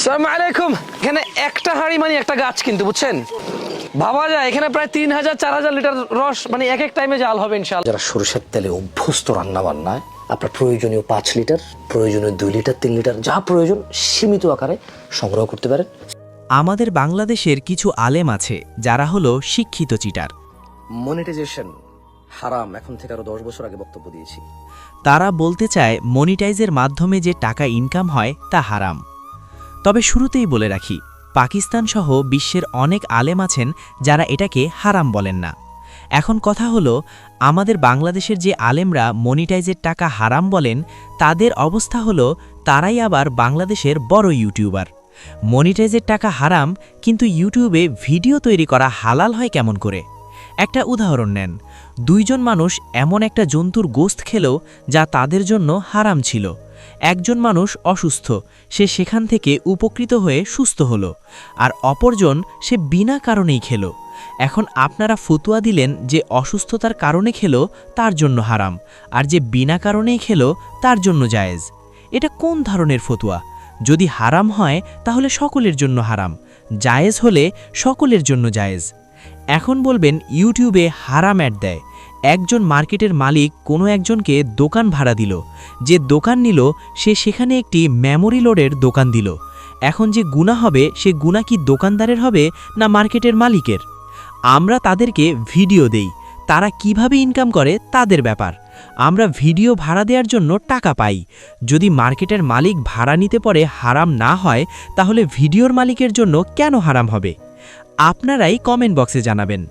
আসসালামু আলাইকুম। এখানে একটা হাঁড়ি মানে একটা গাছ, কিন্তু বুঝছেন, ভাবা যায় এখানে প্রায় 3000-4000 লিটার রস মানে এক এক টাইমে জাল হবে ইনশাআল্লাহ। যারা সরিষার তেলে অভ্যস্ত রান্না বান্নায় আপনার প্রয়োজনীয় 5 লিটার, প্রয়োজনীয় 2 লিটার, 3 লিটার যা প্রয়োজন সীমিত আকারে সংগ্রহ করতে পারেন। আমাদের বাংলাদেশের কিছু আলেম আছে যারা হলো শিক্ষিত চিটার। মনিটাইজেশন হারাম, এখন থেকে আরো 10 বছর আগে বক্তব্য দিয়েছি। তারা বলতে চায় মনিটাইজের মাধ্যমে যে টাকা ইনকাম হয় তা হারাম। তবে শুরুতেই বলে রাখি, পাকিস্তান সহ বিশ্বের অনেক আলেম আছেন যারা এটাকে হারাম বলেন না। এখন কথা হলো, আমাদের বাংলাদেশের যে আলেমরা মনিটাইজের টাকা হারাম বলেন, তাদের অবস্থা হলো তারাই আবার বাংলাদেশের বড় ইউটিউবার। মনিটাইজের টাকা হারাম, কিন্তু ইউটিউবে ভিডিও তৈরি করা হালাল হয় কেমন করে? একটা উদাহরণ নেন, 2 জন মানুষ এমন একটা জন্তুর গোশত খেলো যা তাদের জন্য হারাম ছিল। একজন মানুষ অসুস্থ, সে সেখান থেকে উপকৃত হয়ে সুস্থ হলো, আর অপরজন সে বিনা কারণেই খেলো। এখন আপনারা ফতোয়া দিলেন যে অসুস্থতার কারণে খেলো তার জন্য হারাম, আর যে বিনা কারণেই খেলো তার জন্য জায়েজ। এটা কোন ধরনের ফতোয়া? যদি হারাম হয় তাহলে সকলের জন্য হারাম, জায়েজ হলে সকলের জন্য জায়েজ। এখন বলবেন ইউটিউবে হারাম অ্যাড দেয়। একজন মার্কেটের মালিক কোনো একজনকে দোকান ভাড়া দিল, যে দোকান নিল সে সেখানে একটি মেমোরি লোডের দোকান দিল। এখন যে গুনাহ হবে সে গুনাহ কি দোকানদারের হবে না মার্কেটের মালিকের? আমরা তাদেরকে ভিডিও দেই, তারা কিভাবে ইনকাম করে তাদের ব্যাপার। আমরা ভিডিও ভাড়া দেওয়ার জন্য টাকা পাই। যদি মার্কেটের মালিক ভাড়া নিতে পারে হারাম না হয়, তাহলে ভিডিওর মালিকের জন্য কেন হারাম হবে? আপনারাই কমেন্ট বক্সে জানাবেন।